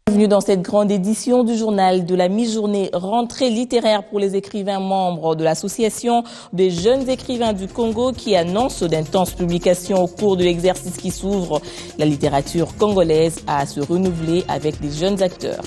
Bienvenue dans cette grande édition du journal de la mi-journée rentrée littéraire pour les écrivains membres de l'association des jeunes écrivains du Congo qui annonce d'intenses publications au cours de l'exercice qui s'ouvre. La littérature congolaise a à se renouveler avec des jeunes acteurs.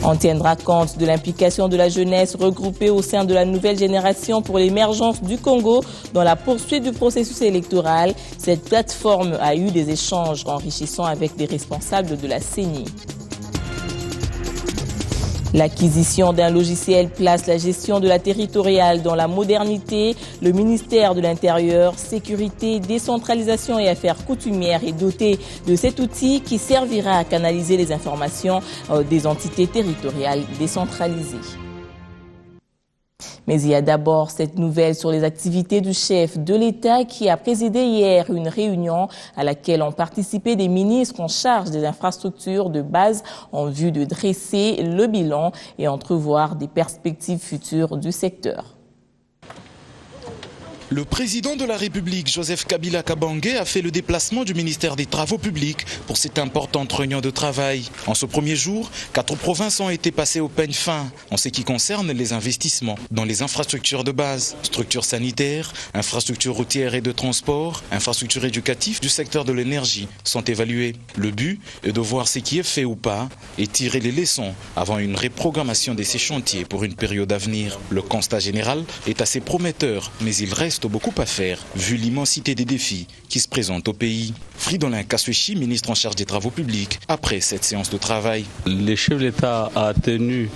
On tiendra compte de l'implication de la jeunesse regroupée au sein de la nouvelle génération pour l'émergence du Congo dans la poursuite du processus électoral. Cette plateforme a eu des échanges enrichissants avec des responsables de la CENI. L'acquisition d'un logiciel place la gestion de la territoriale dans la modernité. Le ministère de l'Intérieur, Sécurité, Décentralisation et Affaires coutumières est doté de cet outil qui servira à canaliser les informations des entités territoriales décentralisées. Mais il y a d'abord cette nouvelle sur les activités du chef de l'État qui a présidé hier une réunion à laquelle ont participé des ministres en charge des infrastructures de base en vue de dresser le bilan et entrevoir des perspectives futures du secteur. Le président de la République, Joseph Kabila Kabange, a fait le déplacement du ministère des Travaux publics pour cette importante réunion de travail. En ce premier jour, 4 provinces ont été passées au peigne fin en ce qui concerne les investissements dans les infrastructures de base, structures sanitaires, infrastructures routières et de transport, infrastructures éducatives du secteur de l'énergie sont évaluées. Le but est de voir ce qui est fait ou pas et tirer les leçons avant une reprogrammation de ces chantiers pour une période à venir. Le constat général est assez prometteur, mais il reste beaucoup à faire, vu l'immensité des défis qui se présentent au pays. Fridolin Kaswechi, ministre en charge des Travaux publics, après cette séance de travail. Le chef de l'État a tenu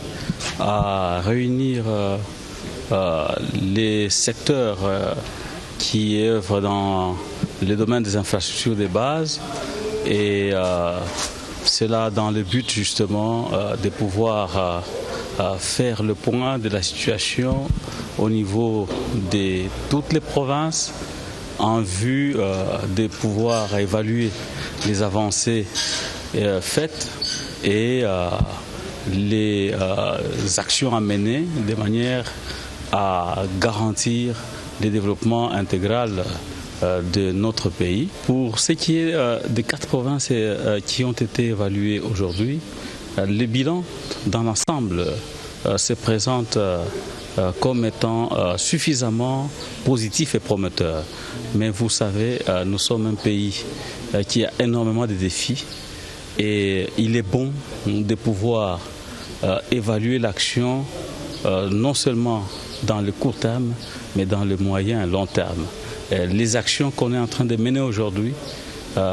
à réunir les secteurs qui œuvrent dans le domaine des infrastructures de base et cela dans le but justement de pouvoir faire le point de la situation au niveau de toutes les provinces en vue de pouvoir évaluer les avancées faites et les actions à mener de manière à garantir le développement intégral de notre pays. Pour ce qui est des 4 provinces qui ont été évaluées aujourd'hui, le bilan dans l'ensemble se présente comme étant suffisamment positif et prometteur. Mais vous savez, nous sommes un pays qui a énormément de défis et il est bon de pouvoir évaluer l'action non seulement dans le court terme, mais dans le moyen et long terme. Les actions qu'on est en train de mener aujourd'hui,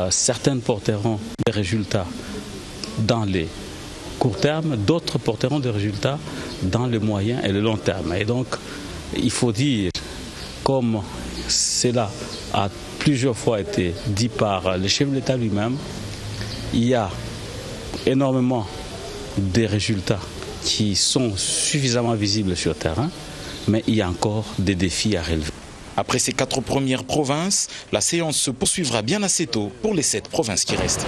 certaines porteront des résultats dans les court terme, d'autres porteront des résultats dans le moyen et le long terme. Et donc, il faut dire, comme cela a plusieurs fois été dit par le chef de l'État lui-même, il y a énormément de résultats qui sont suffisamment visibles sur le terrain, mais il y a encore des défis à relever. Après ces 4 premières provinces, la séance se poursuivra bien assez tôt pour les 7 provinces qui restent.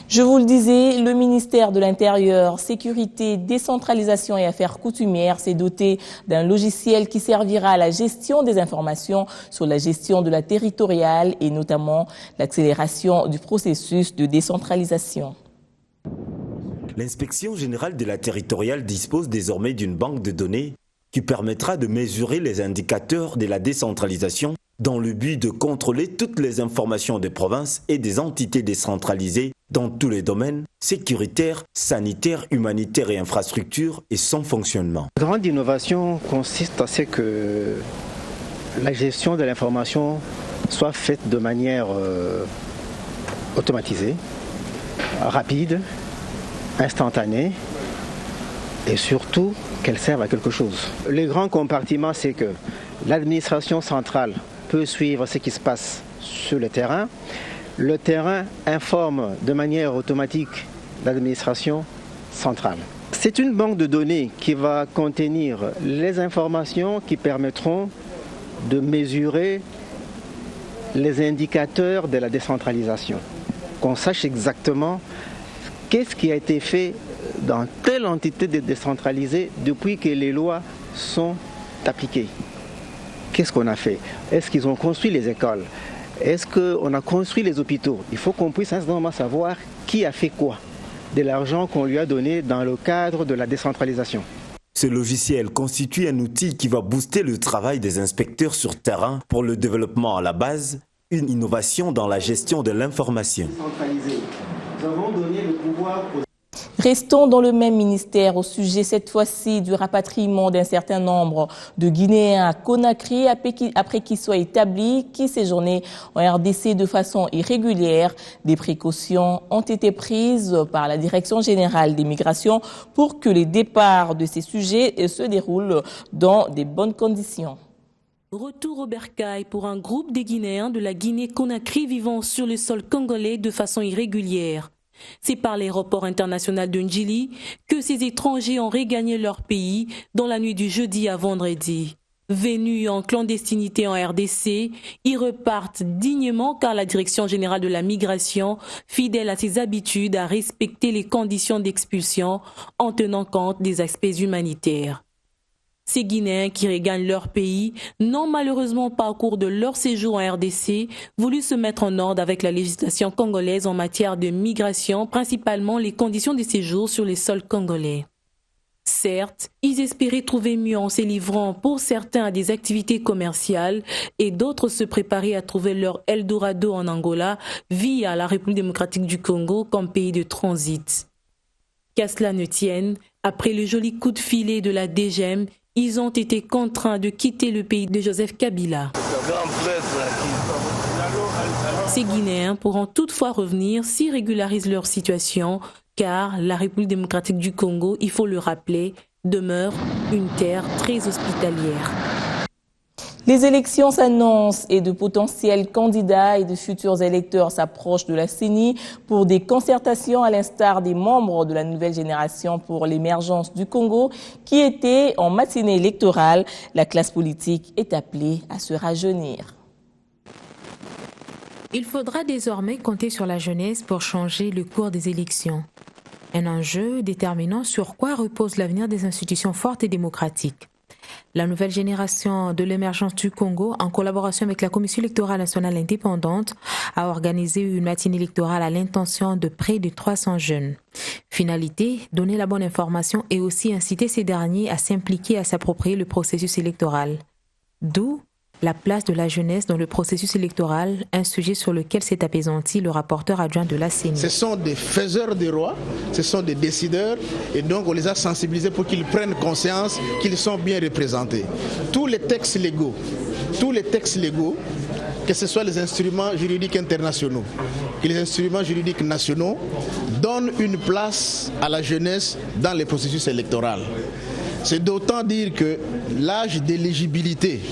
Je vous le disais, le ministère de l'Intérieur, Sécurité, Décentralisation et Affaires coutumières s'est doté d'un logiciel qui servira à la gestion des informations sur la gestion de la territoriale et notamment l'accélération du processus de décentralisation. L'inspection générale de la territoriale dispose désormais d'une banque de données qui permettra de mesurer les indicateurs de la décentralisation dans le but de contrôler toutes les informations des provinces et des entités décentralisées dans tous les domaines sécuritaires, sanitaires, humanitaires et infrastructures et son fonctionnement. La grande innovation consiste à ce que la gestion de l'information soit faite de manière automatisée, rapide, instantanée et surtout qu'elle serve à quelque chose. Le grand compartiment, c'est que l'administration centrale peut suivre ce qui se passe sur le terrain. Le terrain informe de manière automatique l'administration centrale. C'est une banque de données qui va contenir les informations qui permettront de mesurer les indicateurs de la décentralisation. Qu'on sache exactement qu'est-ce qui a été fait dans telle entité décentralisée depuis que les lois sont appliquées. Qu'est-ce qu'on a fait? Est-ce qu'ils ont construit les écoles? Est-ce qu'on a construit les hôpitaux? Il faut qu'on puisse instantanément savoir qui a fait quoi de l'argent qu'on lui a donné dans le cadre de la décentralisation. Ce logiciel constitue un outil qui va booster le travail des inspecteurs sur terrain pour le développement à la base, une innovation dans la gestion de l'information. Nous avons donné le pouvoir aux... Restons dans le même ministère au sujet cette fois-ci du rapatriement d'un certain nombre de Guinéens à Conakry après qu'ils soient établis, qui séjournaient en RDC de façon irrégulière. Des précautions ont été prises par la Direction générale des migrations pour que les départs de ces sujets se déroulent dans de bonnes conditions. Retour au bercail pour un groupe de Guinéens de la Guinée-Conakry vivant sur le sol congolais de façon irrégulière. C'est par l'aéroport international de Ndjili que ces étrangers ont regagné leur pays dans la nuit du jeudi à vendredi. Venus en clandestinité en RDC, ils repartent dignement car la Direction générale de la migration, fidèle à ses habitudes, a respecté les conditions d'expulsion en tenant compte des aspects humanitaires. Ces Guinéens qui regagnent leur pays n'ont malheureusement pas au cours de leur séjour en RDC voulu se mettre en ordre avec la législation congolaise en matière de migration, principalement les conditions de séjour sur les sols congolais. Certes, ils espéraient trouver mieux en se livrant pour certains à des activités commerciales et d'autres se préparaient à trouver leur Eldorado en Angola via la République démocratique du Congo comme pays de transit. Qu'à cela ne tienne, après le joli coup de filet de la DGM, ils ont été contraints de quitter le pays de Joseph Kabila. Ces Guinéens pourront toutefois revenir s'ils régularisent leur situation, car la République démocratique du Congo, il faut le rappeler, demeure une terre très hospitalière. Les élections s'annoncent et de potentiels candidats et de futurs électeurs s'approchent de la CENI pour des concertations à l'instar des membres de la nouvelle génération pour l'émergence du Congo qui étaient en matinée électorale. La classe politique est appelée à se rajeunir. Il faudra désormais compter sur la jeunesse pour changer le cours des élections. Un enjeu déterminant sur quoi repose l'avenir des institutions fortes et démocratiques. La nouvelle génération de l'émergence du Congo, en collaboration avec la Commission électorale nationale indépendante, a organisé une matinée électorale à l'intention de près de 300 jeunes. Finalité, donner la bonne information et aussi inciter ces derniers à s'impliquer et à s'approprier le processus électoral. D'où la place de la jeunesse dans le processus électoral, un sujet sur lequel s'est apaisanti le rapporteur adjoint de la CENI. Ce sont des faiseurs de rois, ce sont des décideurs et donc on les a sensibilisés pour qu'ils prennent conscience qu'ils sont bien représentés. Tous les textes légaux, que ce soit les instruments juridiques internationaux et les instruments juridiques nationaux, donnent une place à la jeunesse dans le processus électoral. C'est d'autant dire que l'âge d'éligibilité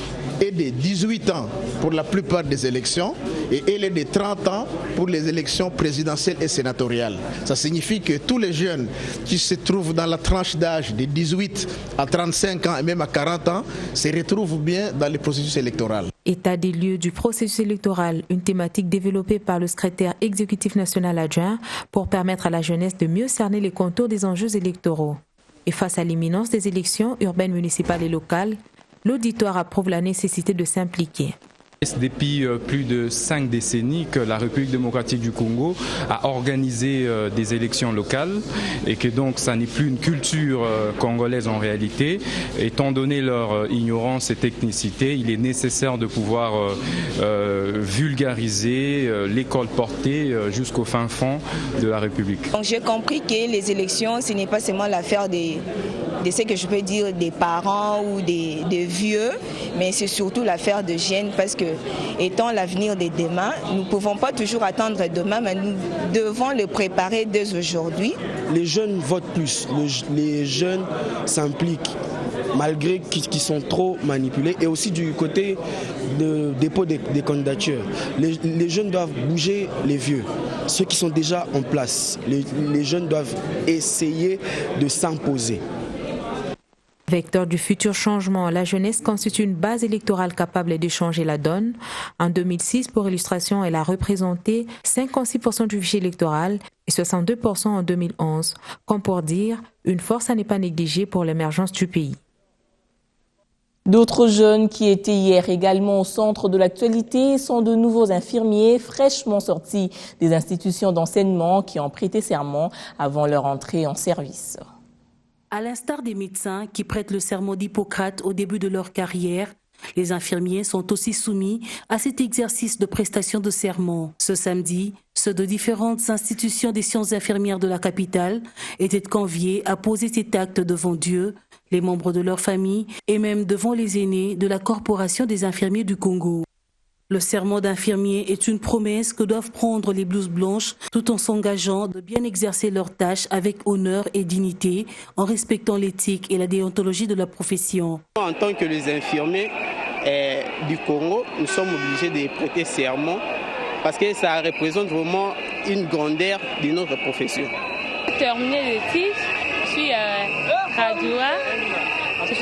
est de 18 ans pour la plupart des élections et elle est de 30 ans pour les élections présidentielles et sénatoriales. Ça signifie que tous les jeunes qui se trouvent dans la tranche d'âge de 18 à 35 ans et même à 40 ans se retrouvent bien dans le processus électoral. État des lieux du processus électoral, une thématique développée par le secrétaire exécutif national adjoint pour permettre à la jeunesse de mieux cerner les contours des enjeux électoraux. Et face à l'imminence des élections urbaines, municipales et locales, l'auditoire approuve la nécessité de s'impliquer. Depuis plus de 5 décennies que la République démocratique du Congo a organisé des élections locales et que donc ça n'est plus une culture congolaise en réalité. Étant donné leur ignorance et technicité, il est nécessaire de pouvoir vulgariser les colporter jusqu'au fin fond de la République. Donc j'ai compris que les élections, ce n'est pas seulement l'affaire de ce que je peux dire des parents ou des vieux, mais c'est surtout l'affaire de jeunes parce que étant l'avenir de demain, nous ne pouvons pas toujours attendre demain, mais nous devons le préparer dès aujourd'hui. Les jeunes votent plus, les jeunes s'impliquent malgré qu'ils sont trop manipulés et aussi du côté de dépôt des candidatures. Les jeunes doivent bouger les vieux, ceux qui sont déjà en place. Les jeunes doivent essayer de s'imposer. Vecteur du futur changement, la jeunesse constitue une base électorale capable de changer la donne. En 2006, pour illustration, elle a représenté 56% du fichier électoral et 62% en 2011. Comme pour dire, une force à ne pas négliger pour l'émergence du pays. D'autres jeunes qui étaient hier également au centre de l'actualité sont de nouveaux infirmiers fraîchement sortis des institutions d'enseignement qui ont prêté serment avant leur entrée en service. À l'instar des médecins qui prêtent le serment d'Hippocrate au début de leur carrière, les infirmiers sont aussi soumis à cet exercice de prestation de serment. Ce samedi, ceux de différentes institutions des sciences infirmières de la capitale étaient conviés à poser cet acte devant Dieu, les membres de leur famille et même devant les aînés de la Corporation des infirmiers du Congo. Le serment d'infirmier est une promesse que doivent prendre les blouses blanches tout en s'engageant de bien exercer leurs tâches avec honneur et dignité en respectant l'éthique et la déontologie de la profession. En tant que les infirmiers du Congo, nous sommes obligés de prêter serment parce que ça représente vraiment une grandeur de notre profession. J'ai terminé l'étude, je suis graduat. Je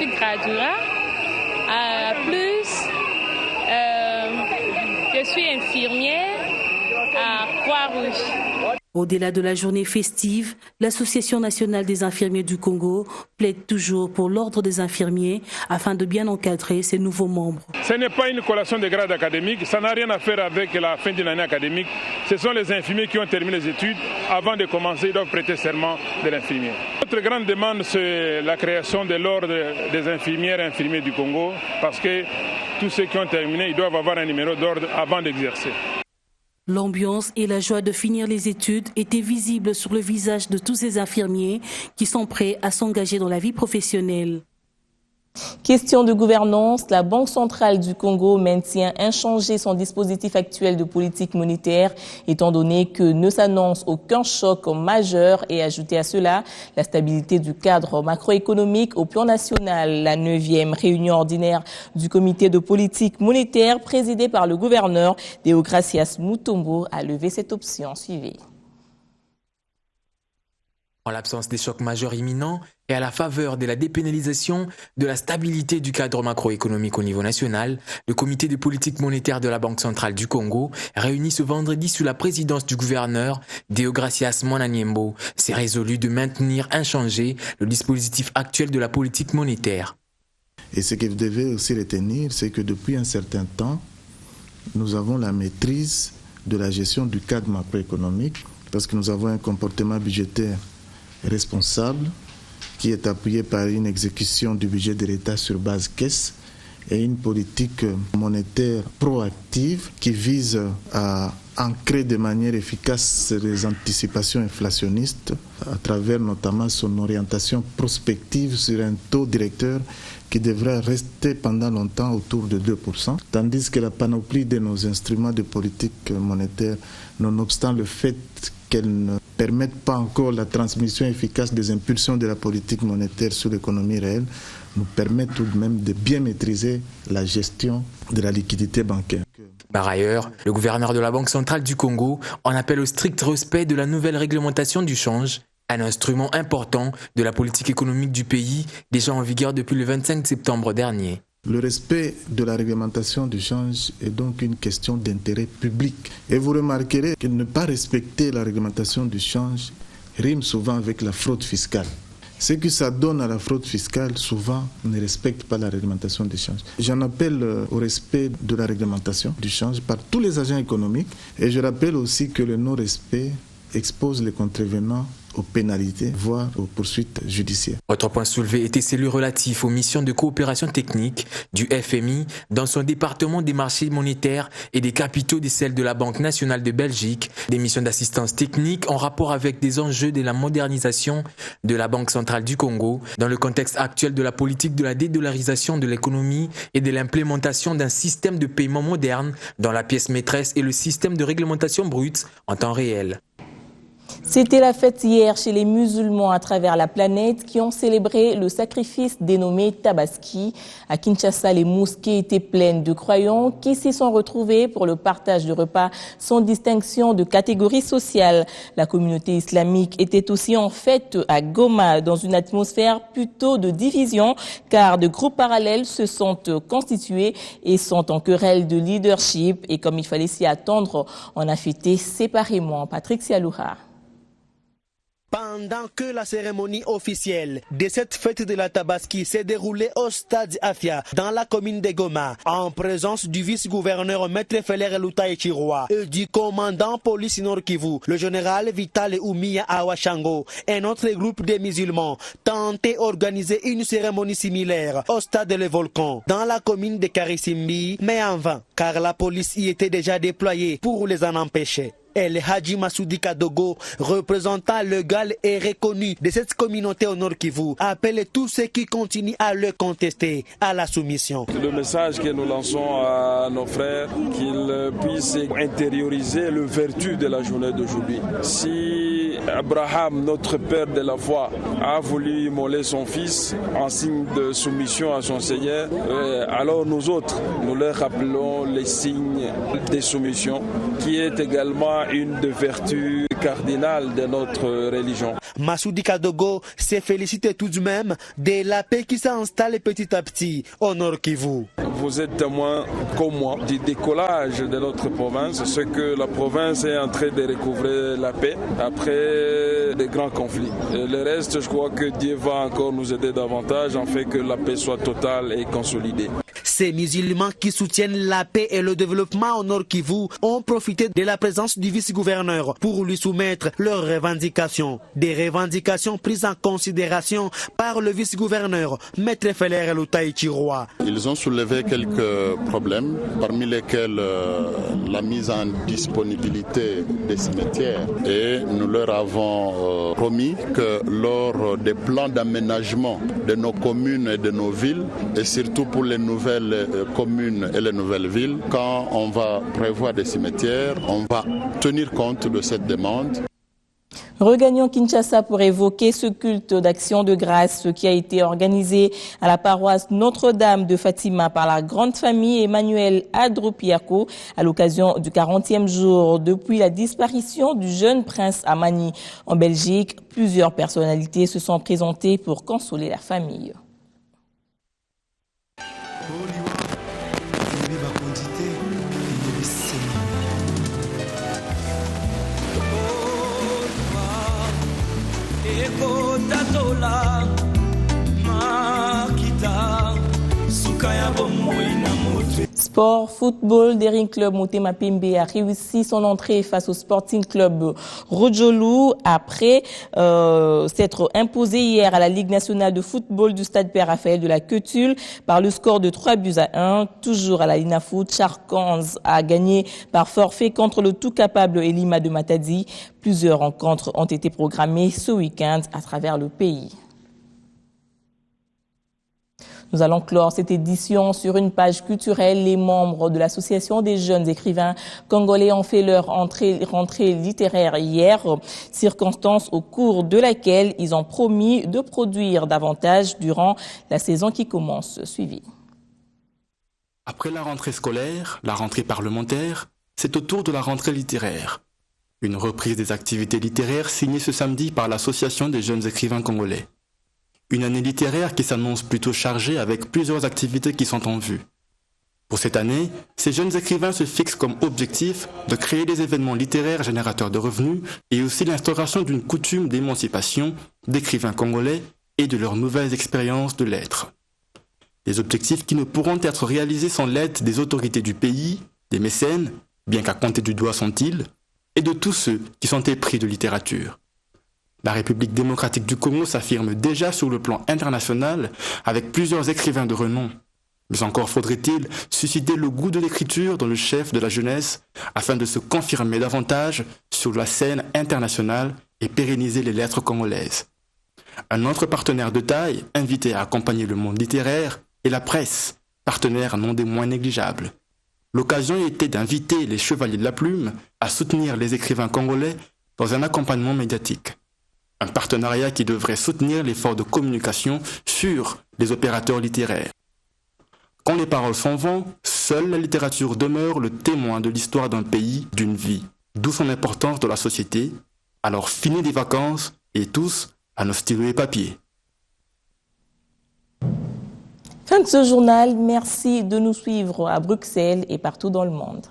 suis infirmière à Croix-Rouge. Au-delà de la journée festive, l'Association nationale des infirmiers du Congo plaide toujours pour l'ordre des infirmiers afin de bien encadrer ses nouveaux membres. Ce n'est pas une collation de grades académiques, ça n'a rien à faire avec la fin d'une année académique. Ce sont les infirmiers qui ont terminé les études. Avant de commencer, ils doivent prêter serment de l'infirmier. Notre grande demande, c'est la création de l'ordre des infirmières et infirmiers du Congo, parce que tous ceux qui ont terminé, ils doivent avoir un numéro d'ordre avant d'exercer. L'ambiance et la joie de finir les études étaient visibles sur le visage de tous ces infirmiers qui sont prêts à s'engager dans la vie professionnelle. Question de gouvernance, la Banque centrale du Congo maintient inchangé son dispositif actuel de politique monétaire, étant donné que ne s'annonce aucun choc majeur et ajouter à cela la stabilité du cadre macroéconomique au plan national. La 9e réunion ordinaire du comité de politique monétaire présidée par le gouverneur Deogracias Mutombo a levé cette option. Suivez. En l'absence des chocs majeurs imminents et à la faveur de la dépénalisation de la stabilité du cadre macroéconomique au niveau national, le comité de politique monétaire de la Banque centrale du Congo, réuni ce vendredi sous la présidence du gouverneur Deogracias Monaniembo, s'est résolu de maintenir inchangé le dispositif actuel de la politique monétaire. Et ce que vous devez aussi retenir, c'est que depuis un certain temps, nous avons la maîtrise de la gestion du cadre macroéconomique parce que nous avons un comportement budgétaire responsable qui est appuyé par une exécution du budget de l'État sur base caisse et une politique monétaire proactive qui vise à ancrer de manière efficace les anticipations inflationnistes à travers notamment son orientation prospective sur un taux directeur qui devrait rester pendant longtemps autour de 2%, tandis que la panoplie de nos instruments de politique monétaire, nonobstant le fait qu'elles ne permettent pas encore la transmission efficace des impulsions de la politique monétaire sur l'économie réelle, nous permettent tout de même de bien maîtriser la gestion de la liquidité bancaire. Par ailleurs, le gouverneur de la Banque centrale du Congo en appelle au strict respect de la nouvelle réglementation du change, un instrument important de la politique économique du pays, déjà en vigueur depuis le 25 septembre dernier. Le respect de la réglementation du change est donc une question d'intérêt public. Et vous remarquerez que ne pas respecter la réglementation du change rime souvent avec la fraude fiscale. Ce que ça donne à la fraude fiscale, souvent, ne respecte pas la réglementation du change. J'en appelle au respect de la réglementation du change par tous les agents économiques. Et je rappelle aussi que le non-respect expose les contrevenants aux pénalités, voire aux poursuites judiciaires. Autre point soulevé était celui relatif aux missions de coopération technique du FMI dans son département des marchés monétaires et des capitaux des celles de la Banque nationale de Belgique, des missions d'assistance technique en rapport avec des enjeux de la modernisation de la Banque centrale du Congo dans le contexte actuel de la politique de la dédollarisation de l'économie et de l'implémentation d'un système de paiement moderne dont la pièce maîtresse est le système de réglementation brute en temps réel. C'était la fête hier chez les musulmans à travers la planète qui ont célébré le sacrifice dénommé Tabaski. À Kinshasa, les mosquées étaient pleines de croyants qui s'y sont retrouvés pour le partage de repas sans distinction de catégorie sociale. La communauté islamique était aussi en fête à Goma dans une atmosphère plutôt de division car de groupes parallèles se sont constitués et sont en querelle de leadership. Et comme il fallait s'y attendre, on a fêté séparément. Patrick Sialouha. Pendant que la cérémonie officielle de cette fête de la Tabaski s'est déroulée au stade Afia, dans la commune de Goma, en présence du vice-gouverneur Maître Feller Lutaï Chiroua et du commandant police Nord Kivu, le général Vital Oumia Awashango, un autre groupe de musulmans tentait d'organiser une cérémonie similaire au stade Le Volcan, dans la commune de Karisimbi, mais en vain, car la police y était déjà déployée pour les en empêcher. El Hadji Massoudi Kadogo, représentant légal et reconnu de cette communauté au Nord Kivu, appelle tous ceux qui continuent à le contester à la soumission. Le message que nous lançons à nos frères, qu'ils puissent intérioriser le vertu de la journée d'aujourd'hui. Si Abraham, notre père de la foi, a voulu immoler son fils en signe de soumission à son Seigneur, alors nous autres, nous leur rappelons les signes de soumission, qui est également une des vertus cardinales de notre religion. Massoudi Kadogo se félicite tout de même de la paix qui s'installe petit à petit au Nord Kivu. Vous êtes témoin, comme moi, du décollage de notre province, ce que la province est en train de recouvrer la paix après des grands conflits. Et le reste, je crois que Dieu va encore nous aider davantage en fait que la paix soit totale et consolidée. Ces musulmans qui soutiennent la paix et le développement au Nord Kivu ont profité de la présence du vice-gouverneur pour lui soumettre leurs revendications. Des revendications prises en considération par le vice-gouverneur, Maître Feller Lutaï Chiroua. Ils ont soulevé quelques problèmes, parmi lesquels la mise en disponibilité des cimetières. Et nous leur avons promis que lors des plans d'aménagement de nos communes et de nos villes, et surtout pour les nouvelles communes et les nouvelles villes, quand on va prévoir des cimetières, on va tenir compte de cette demande. Regagnons Kinshasa pour évoquer ce culte d'action de grâce qui a été organisé à la paroisse Notre-Dame de Fatima par la grande famille Emmanuel Adropiako à l'occasion du 40e jour depuis la disparition du jeune prince Amani. En Belgique, plusieurs personnalités se sont présentées pour consoler la famille. Sport, football, Daring Club Motema Pembe a réussi son entrée face au Sporting Club Rojolu après s'être imposé hier à la Ligue nationale de football du stade Père Raphaël de la Queutule par le score de 3-1. Toujours à la Linafoot, Charkans a gagné par forfait contre le tout capable Elima de Matadi. Plusieurs rencontres ont été programmées ce week-end à travers le pays. Nous allons clore cette édition sur une page culturelle. Les membres de l'Association des jeunes écrivains congolais ont fait leur rentrée littéraire hier, circonstance au cours de laquelle ils ont promis de produire davantage durant la saison qui commence. Suivi. Après la rentrée scolaire, la rentrée parlementaire, c'est au tour de la rentrée littéraire. Une reprise des activités littéraires signée ce samedi par l'Association des jeunes écrivains congolais. Une année littéraire qui s'annonce plutôt chargée avec plusieurs activités qui sont en vue. Pour cette année, ces jeunes écrivains se fixent comme objectif de créer des événements littéraires générateurs de revenus et aussi l'instauration d'une coutume d'émancipation d'écrivains congolais et de leurs nouvelles expériences de lettres. Des objectifs qui ne pourront être réalisés sans l'aide des autorités du pays, des mécènes, bien qu'à compter du doigt sont-ils, et de tous ceux qui sont épris de littérature. La République démocratique du Congo s'affirme déjà sur le plan international avec plusieurs écrivains de renom. Mais encore faudrait-il susciter le goût de l'écriture dans le chef de la jeunesse afin de se confirmer davantage sur la scène internationale et pérenniser les lettres congolaises. Un autre partenaire de taille invité à accompagner le monde littéraire est la presse, partenaire non des moins négligeables. L'occasion était d'inviter les chevaliers de la plume à soutenir les écrivains congolais dans un accompagnement médiatique. Un partenariat qui devrait soutenir l'effort de communication sur les opérateurs littéraires. Quand les paroles s'en vont, seule la littérature demeure le témoin de l'histoire d'un pays, d'une vie, d'où son importance dans la société. Alors fini les vacances et tous à nos stylos et papiers. Fin de ce journal, merci de nous suivre à Bruxelles et partout dans le monde.